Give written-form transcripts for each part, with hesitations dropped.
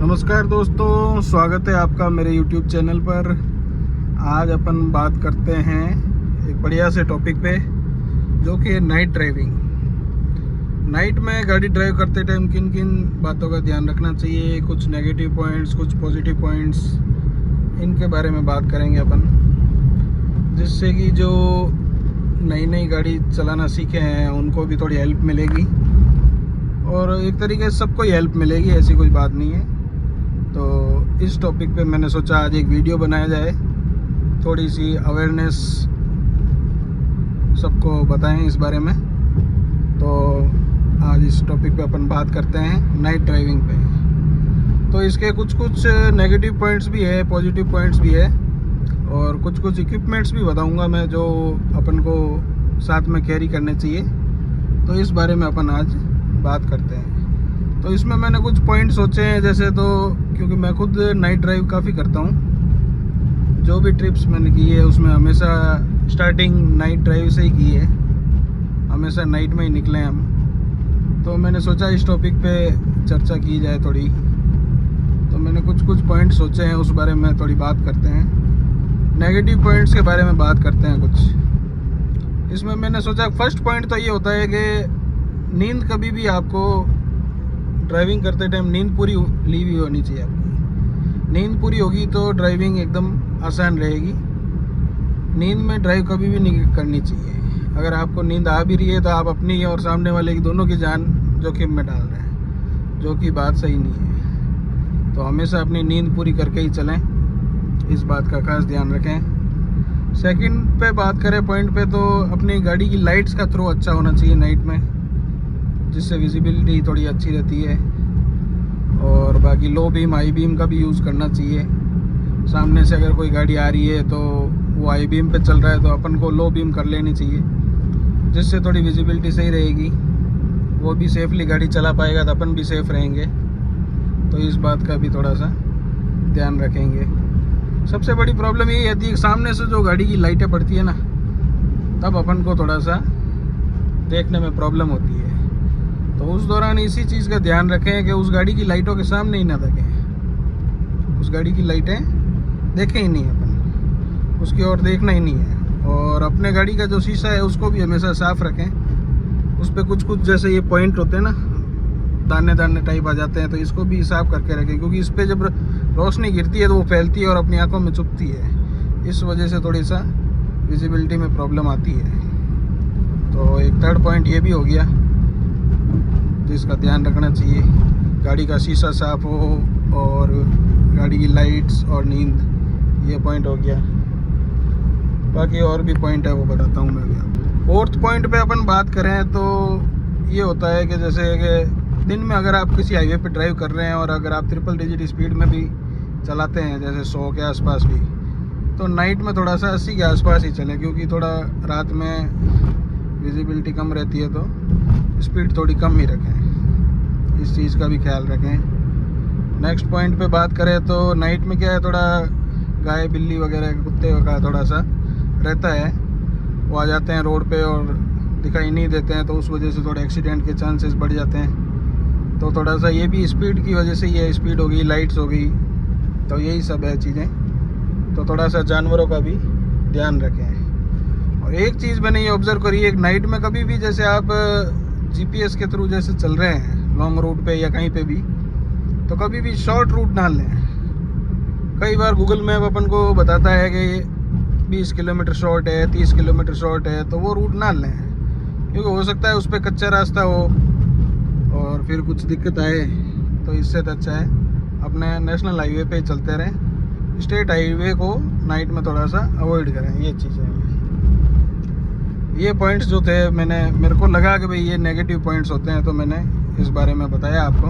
नमस्कार दोस्तों, स्वागत है आपका मेरे YouTube चैनल पर। आज अपन बात करते हैं एक बढ़िया से टॉपिक पे, जो कि नाइट ड्राइविंग। नाइट में गाड़ी ड्राइव करते टाइम किन किन बातों का ध्यान रखना चाहिए, कुछ नेगेटिव पॉइंट्स, कुछ पॉजिटिव पॉइंट्स, इनके बारे में बात करेंगे अपन, जिससे कि जो नई नई गाड़ी चलाना सीखे हैं उनको भी थोड़ी हेल्प मिलेगी और एक तरीके से सबको ही हेल्प मिलेगी, ऐसी कोई बात नहीं है। तो इस टॉपिक पे मैंने सोचा आज एक वीडियो बनाया जाए, थोड़ी सी अवेयरनेस सबको बताएं इस बारे में। तो आज इस टॉपिक पे अपन बात करते हैं नाइट ड्राइविंग पे। तो इसके कुछ कुछ नेगेटिव पॉइंट्स भी है, पॉजिटिव पॉइंट्स भी है और कुछ कुछ इक्विपमेंट्स भी बताऊंगा मैं, जो अपन को साथ में कैरी करने चाहिए। तो इस बारे में अपन आज बात करते हैं। तो इसमें मैंने कुछ पॉइंट सोचे हैं, जैसे तो क्योंकि मैं खुद नाइट ड्राइव काफ़ी करता हूँ, जो भी ट्रिप्स मैंने की है उसमें हमेशा स्टार्टिंग नाइट ड्राइव से ही की है, हमेशा नाइट में ही निकले हम। तो मैंने सोचा इस टॉपिक पे चर्चा की जाए थोड़ी। तो मैंने कुछ कुछ पॉइंट सोचे हैं, उस बारे में थोड़ी बात करते हैं। नेगेटिव पॉइंट्स के बारे में बात करते हैं कुछ। इसमें मैंने सोचा फर्स्ट पॉइंट तो ये होता है कि नींद कभी भी आपको ड्राइविंग करते टाइम नींद पूरी ली हुई होनी चाहिए। आपकी नींद पूरी होगी तो ड्राइविंग एकदम आसान रहेगी। नींद में ड्राइव कभी भी नहीं करनी चाहिए। अगर आपको नींद आ भी रही है तो आप अपनी और सामने वाले की दोनों की जान जोखिम में डाल रहे हैं, जो कि बात सही नहीं है। तो हमेशा अपनी नींद पूरी करके ही चलें, इस बात का खास ध्यान रखें। सेकंड पे बात करें पॉइंट पे, तो अपनी गाड़ी की लाइट्स का थ्रो अच्छा होना चाहिए नाइट में, जिससे विजिबिलिटी थोड़ी अच्छी रहती है। और बाकी लो बीम, हाई बीम का भी यूज़ करना चाहिए। सामने से अगर कोई गाड़ी आ रही है तो वो हाई बीम पे चल रहा है तो अपन को लो बीम कर लेनी चाहिए, जिससे थोड़ी विजिबिलिटी सही रहेगी, वो भी सेफली गाड़ी चला पाएगा तो अपन भी सेफ रहेंगे। तो इस बात का भी थोड़ा सा ध्यान रखेंगे। सबसे बड़ी प्रॉब्लम यही आती है कि सामने से जो गाड़ी की लाइटें पड़ती है ना, तब अपन को थोड़ा सा देखने में प्रॉब्लम होती है। तो उस दौरान इसी चीज़ का ध्यान रखें कि उस गाड़ी की लाइटों के सामने ही ना देखें, उस गाड़ी की लाइटें देखें ही नहीं अपन, उसकी ओर देखना ही नहीं है। और अपने गाड़ी का जो शीशा है उसको भी हमेशा साफ़ रखें। उस पर कुछ कुछ जैसे ये पॉइंट होते हैं ना, दाने दाने टाइप आ जाते हैं, तो इसको भी साफ़ करके रखें, क्योंकि इस पर जब रोशनी गिरती है तो वो फैलती है और अपनी आंखों में चुभती है। इस वजह से थोड़ी सा विजिबिलिटी में प्रॉब्लम आती है। तो एक थर्ड पॉइंट ये भी हो गया जिसका ध्यान रखना चाहिए, गाड़ी का शीशा साफ़ हो और गाड़ी की लाइट्स और नींद, ये पॉइंट हो गया। बाकी और भी पॉइंट है वो बताता हूँ मैं भी। फोर्थ पॉइंट पे अपन बात करें तो ये होता है कि जैसे कि दिन में अगर आप किसी हाईवे पे ड्राइव कर रहे हैं और अगर आप ट्रिपल डिजिट स्पीड में भी चलाते हैं, जैसे 100 के आसपास भी, तो नाइट में थोड़ा सा 80 के आसपास ही चलें, क्योंकि थोड़ा रात में विजिबिलिटी कम रहती है, तो स्पीड थोड़ी कम ही रखें, इस चीज़ का भी ख्याल रखें। नेक्स्ट पॉइंट पे बात करें तो नाइट में क्या है, थोड़ा गाय बिल्ली वगैरह कुत्ते का थोड़ा सा रहता है, वो आ जाते हैं रोड पे और दिखाई नहीं देते हैं, तो उस वजह से थोड़े एक्सीडेंट के चांसेस बढ़ जाते हैं। तो थोड़ा सा ये भी स्पीड की वजह से, ये स्पीड हो गई, लाइट्स हो गई, तो यही सब है चीज़ें। तो थोड़ा सा जानवरों का भी ध्यान रखें। और एक चीज़ मैंने ये ऑब्ज़र्व करी है, नाइट में कभी भी जैसे आप GPS के थ्रू जैसे चल रहे हैं लॉन्ग रूट पे या कहीं पे भी, तो कभी भी शॉर्ट रूट ना लें। कई बार गूगल मैप अपन को बताता है कि 20 किलोमीटर शॉर्ट है, 30 किलोमीटर शॉर्ट है, तो वो रूट ना लें, क्योंकि हो सकता है उस पर कच्चा रास्ता हो और फिर कुछ दिक्कत आए। तो इससे तो अच्छा है अपने नेशनल हाईवे पे चलते रहें। स्टेट हाईवे को नाइट में थोड़ा सा अवॉइड करें, ये चीज़ें। ये पॉइंट्स जो थे मेरे को लगा कि भाई ये नेगेटिव पॉइंट्स होते हैं, तो मैंने इस बारे में बताया आपको।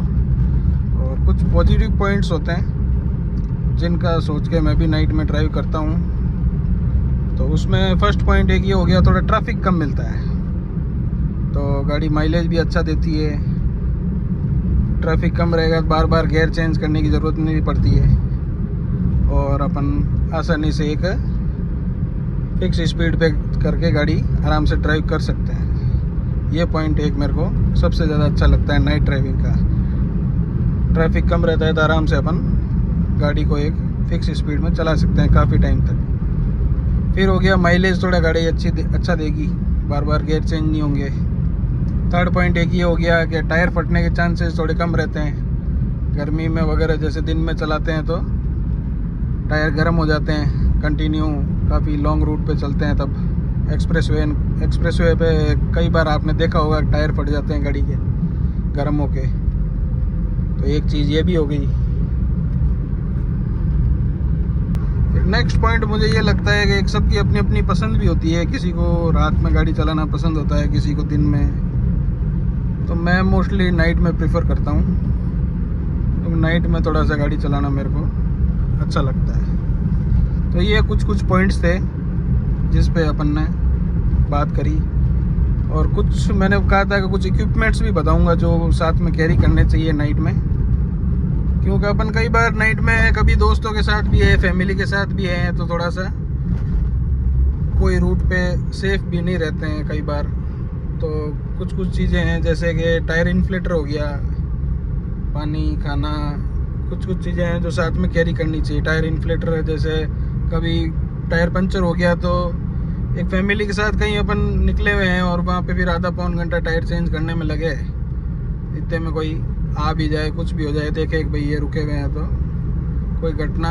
और कुछ पॉजिटिव पॉइंट्स होते हैं जिनका सोच के मैं भी नाइट में ड्राइव करता हूँ। तो उसमें फर्स्ट पॉइंट एक ये हो गया, थोड़ा ट्रैफिक कम मिलता है, तो गाड़ी माइलेज भी अच्छा देती है। ट्रैफिक कम रहेगा, बार बार गियर चेंज करने की ज़रूरत नहीं पड़ती है और अपन आसानी से एक फिक्स स्पीड पे करके गाड़ी आराम से ड्राइव कर सकते हैं। ये पॉइंट एक मेरे को सबसे ज़्यादा अच्छा लगता है नाइट ड्राइविंग का। ट्रैफिक कम रहता है तो आराम से अपन गाड़ी को एक फिक्स स्पीड में चला सकते हैं काफ़ी टाइम तक। फिर हो गया माइलेज, थोड़ा गाड़ी अच्छा देगी, बार बार गियर चेंज नहीं होंगे। थर्ड पॉइंट एक ये हो गया कि टायर फटने के चांसेस थोड़े कम रहते हैं। गर्मी में वगैरह जैसे दिन में चलाते हैं तो टायर गर्म हो जाते हैं, कंटिन्यू काफ़ी लॉन्ग रूट पे चलते हैं तब एक्सप्रेसवे पे कई बार आपने देखा होगा टायर फट जाते हैं गाड़ी के गर्म होके। तो एक चीज़ ये भी हो गई। फिर नेक्स्ट पॉइंट मुझे ये लगता है कि एक सबकी अपनी अपनी पसंद भी होती है। किसी को रात में गाड़ी चलाना पसंद होता है, किसी को दिन में। तो मैं मोस्टली नाइट में प्रेफर करता हूँ, तो नाइट में थोड़ा सा गाड़ी चलाना मेरे को अच्छा लगता है। तो ये कुछ पॉइंट्स थे जिस पे अपन ने बात करी, और कुछ मैंने कहा था कि कुछ इक्विपमेंट्स भी बताऊंगा जो साथ में कैरी करने चाहिए नाइट में। क्योंकि अपन कई बार नाइट में कभी दोस्तों के साथ भी है, फैमिली के साथ भी है, तो थोड़ा सा कोई रूट पे सेफ भी नहीं रहते हैं कई बार। तो कुछ चीज़ें हैं जैसे कि टायर इन्फ्लेटर हो गया, पानी, खाना, कुछ चीज़ें हैं जो साथ में कैरी करनी चाहिए। टायर इन्फ्लेटर है, जैसे कभी टायर पंचर हो गया तो एक फैमिली के साथ कहीं अपन निकले हुए हैं और वहाँ पे फिर आधा पौन घंटा टायर चेंज करने में लगे, इतने में कोई आ भी जाए, कुछ भी हो जाए, देखे कि भाई ये रुके हुए हैं, तो कोई घटना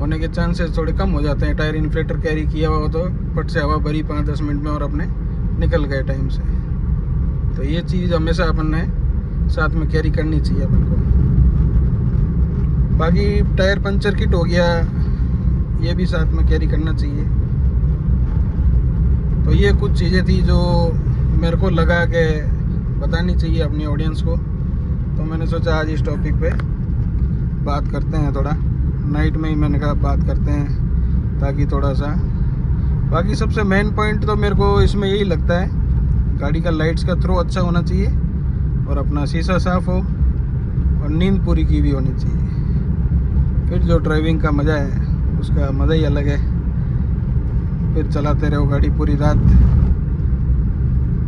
होने के चांसेस थोड़े कम हो जाते हैं। टायर इन्फ्लेटर कैरी किया हुआ हो तो फट से हवा भरी 5-10 मिनट में और अपने निकल गए टाइम से। तो ये चीज़ हमेशा अपन ने साथ में कैरी करनी चाहिए अपन को। बाकी टायर पंचर किट हो गया, ये भी साथ में कैरी करना चाहिए। तो ये कुछ चीज़ें थी जो मेरे को लगा कि बतानी चाहिए अपनी ऑडियंस को, तो मैंने सोचा आज इस टॉपिक पे बात करते हैं। थोड़ा नाइट में ही मैंने कहा बात करते हैं ताकि थोड़ा सा। बाकी सबसे मेन पॉइंट तो मेरे को इसमें यही लगता है, गाड़ी का लाइट्स का थ्रो अच्छा होना चाहिए और अपना शीशा साफ़ हो और नींद पूरी की भी होनी चाहिए। फिर जो ड्राइविंग का मज़ा है उसका मज़ा ही अलग है। फिर चलाते रहो गाड़ी पूरी रात,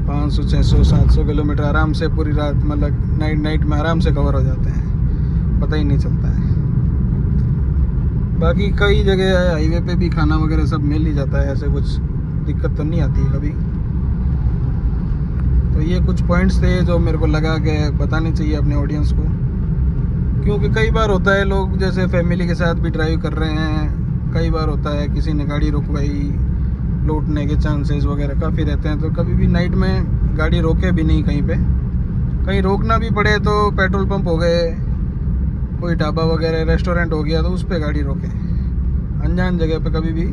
500, 600, 700 किलोमीटर आराम से पूरी रात, मतलब नाइट में आराम से कवर हो जाते हैं, पता ही नहीं चलता है। बाकी कई जगह हाईवे पे भी खाना वगैरह सब मिल ही जाता है, ऐसे कुछ दिक्कत तो नहीं आती है कभी। तो ये कुछ पॉइंट्स थे जो मेरे को लगा कि बताने चाहिए अपने ऑडियंस को, क्योंकि कई बार होता है लोग जैसे फैमिली के साथ भी ड्राइव कर रहे हैं, कई बार होता है किसी ने गाड़ी रुकवाई, लूटने के चांसेस वगैरह काफ़ी रहते हैं। तो कभी भी नाइट में गाड़ी रोके भी नहीं कहीं पे। कहीं रोकना भी पड़े तो पेट्रोल पंप हो गए, कोई ढाबा वगैरह रेस्टोरेंट हो गया, तो उस पर गाड़ी रोकें। अनजान जगह पे कभी भी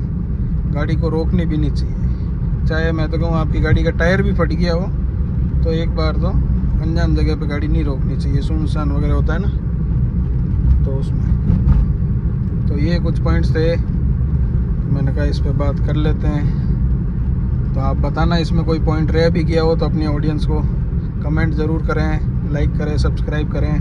गाड़ी को रोकनी भी नहीं चाहिए। चाहे मैं तो कहूँ आपकी गाड़ी का टायर भी फट गया हो तो एक बार तो अनजान जगह पे गाड़ी नहीं रोकनी चाहिए, सुनसान वगैरह होता है ना, तो उसमें। तो ये कुछ पॉइंट्स थे, मैंने कहा इस पे बात कर लेते हैं। तो आप बताना इसमें कोई पॉइंट रह भी गया हो तो अपनी ऑडियंस को कमेंट ज़रूर करें, लाइक करें, सब्सक्राइब करें।